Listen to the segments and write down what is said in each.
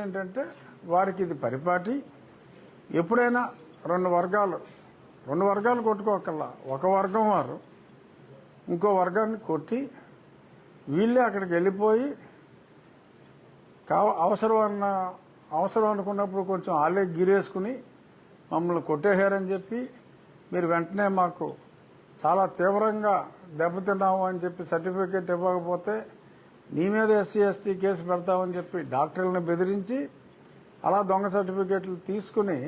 ఏంటంటే వారికి ఇది పరిపాటి. ఎప్పుడైనా రెండు వర్గాలు కొట్టుకోకల్లా ఒక వర్గం వారు ఇంకో వర్గాన్ని కొట్టి వీళ్ళే అక్కడికి వెళ్ళిపోయి అవసరం అనుకున్నప్పుడు కొంచెం వాళ్ళే గిరేసుకుని మమ్మల్ని కొట్టేశారని చెప్పి మీరు వెంటనే మాకు చాలా తీవ్రంగా దెబ్బతిన్నాము అని చెప్పి సర్టిఫికేట్ ఇవ్వకపోతే నీ మీద ఎస్సీ ఎస్టీ కేసు పెడతామని చెప్పి డాక్టర్లను బెదిరించి అలా దొంగ సర్టిఫికేట్లు తీసుకుని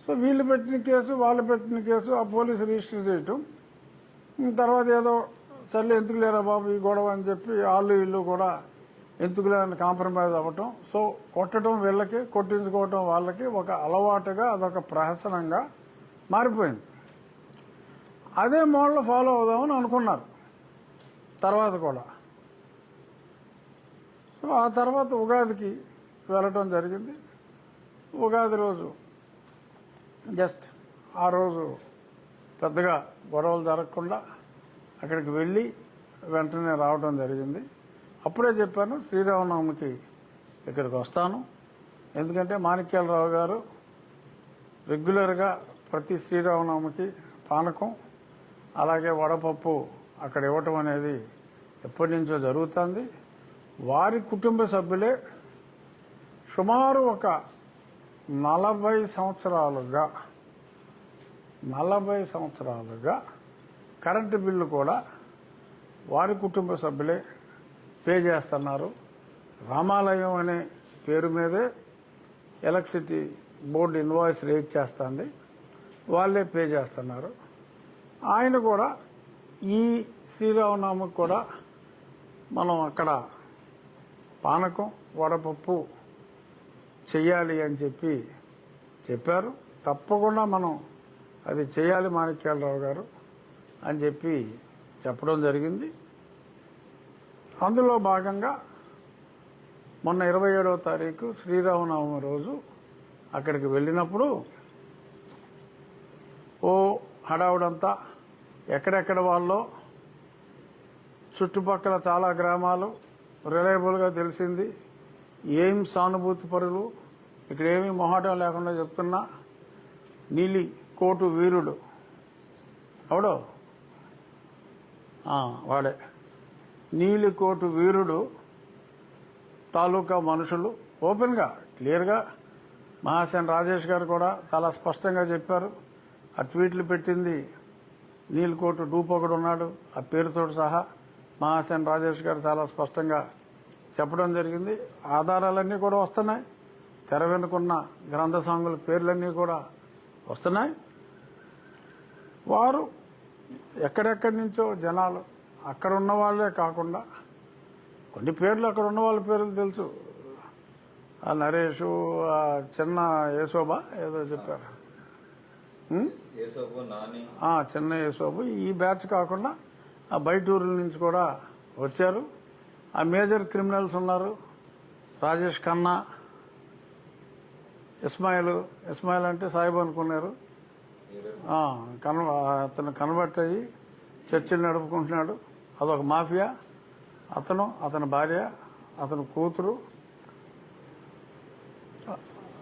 సో వీళ్ళు పెట్టిన కేసు వాళ్ళు పెట్టిన కేసు ఆ పోలీసు రిజిస్టర్ చేయటం, తర్వాత ఏదో సర్లే ఎందుకు లేరా బాబు ఈ గొడవ అని చెప్పి వాళ్ళు వీళ్ళు కూడా ఎందుకు లేని కాంప్రమైజ్ అవ్వటం. సో కొట్టడం వీళ్ళకి, కొట్టించుకోవటం వాళ్ళకి ఒక అలవాటుగా అదొక ప్రహసనంగా మారిపోయింది. అదే మోడల్ ఫాలో అవుదామని అనుకున్నారు తర్వాత కూడా. సో ఆ తర్వాత ఉగాదికి వెళ్ళటం జరిగింది. ఉగాది రోజు జస్ట్ ఆ రోజు పెద్దగా గొడవలు జరగకుండా అక్కడికి వెళ్ళి వెంటనే రావడం జరిగింది. అప్పుడే చెప్పాను శ్రీరామనవమికి ఇక్కడికి వస్తాను, ఎందుకంటే మాణిక్యాలరావు గారు రెగ్యులర్గా ప్రతి శ్రీరామనవమికి పానకం అలాగే వడపప్పు అక్కడ ఇవ్వటం అనేది ఎప్పటి నుంచో జరుగుతుంది. వారి కుటుంబ సభ్యులే సుమారు ఒక 40 సంవత్సరాలుగా కరెంటు బిల్లు కూడా వారి కుటుంబ సభ్యులే పే చేస్తున్నారు. రామాలయం అనే పేరు మీదే ఎలక్ట్రిసిటీ బోర్డు ఇన్వాయిస్ రేజ్ చేస్తుంది, వాళ్ళే పే చేస్తున్నారు. ఆయన కూడా ఈ శ్రీరామనవమికి కూడా మనం అక్కడ పానకం వడపప్పు చెయ్యాలి అని చెప్పి చెప్పారు. తప్పకుండా మనం అది చేయాలి మాణిక్యాలరావు గారు అని చెప్పి చెప్పడం జరిగింది. అందులో భాగంగా మొన్న 27వ తారీఖు శ్రీరామనవమి రోజు అక్కడికి వెళ్ళినప్పుడు ఓ హడావుడంతా ఎక్కడెక్కడ వాళ్ళో చుట్టుపక్కల చాలా గ్రామాలు రిలయబుల్గా తెలిసింది. ఏం సానుభూతి పరులు, ఇక్కడ ఏమీ మొహాటం లేకుండా చెప్తున్నా, నీలి కోటు వీరుడు అవడో వాడే నీలి కోటు వీరుడు తాలూకా మనుషులు ఓపెన్గా క్లియర్గా మహాసేన్ రాజేష్ గారు కూడా చాలా స్పష్టంగా చెప్పారు. ఆ ట్వీట్లు పెట్టింది నీలకోటు డూప్ ఒకడు ఉన్నాడు, ఆ పేరుతో సహా మహాసేన్ రాజేష్ గారు చాలా స్పష్టంగా చెప్పడం జరిగింది. ఆధారాలన్నీ కూడా వస్తున్నాయి, తెర వెనుకున్న గ్రంథ సాంగుల పేర్లన్నీ కూడా వస్తున్నాయి. వారు ఎక్కడెక్కడి నుంచో జనాలు అక్కడ ఉన్న వాళ్ళే కాకుండా కొన్ని పేర్లు అక్కడ ఉన్న వాళ్ళ పేర్లు తెలుసు. ఆ నరేషు, ఆ చిన్న యేసోబా ఏదో చెప్పారు, చిన్న యేసోబు, ఈ బ్యాచ్ కాకుండా ఆ బయట ఊర్ల నుంచి కూడా వచ్చారు. ఆ మేజర్ క్రిమినల్స్ ఉన్నారు, రాజేష్ ఖన్నా, ఇస్మాయిల్ అంటే సాయిబు అనుకున్నారు. అతను కన్వర్ట్ అయ్యి చర్చిలు నడుపుకుంటున్నాడు, అదొక మాఫియా. అతని భార్య, అతని కూతురు,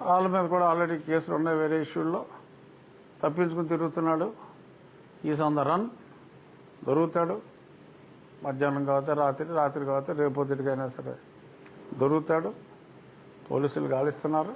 వాళ్ళ మీద కూడా ఆల్రెడీ కేసులు ఉన్నాయి వేరే ఇష్యూల్లో. తప్పించుకుని తిరుగుతున్నాడు. ఈజ్ ఆన్ ద రన్, దొరుకుతాడు. మధ్యాహ్నం కావచ్చు, రాత్రి కావచ్చు, రేపొద్దుటికైనా సరే దొరుకుతాడు. పోలీసులు గాలిస్తున్నారు.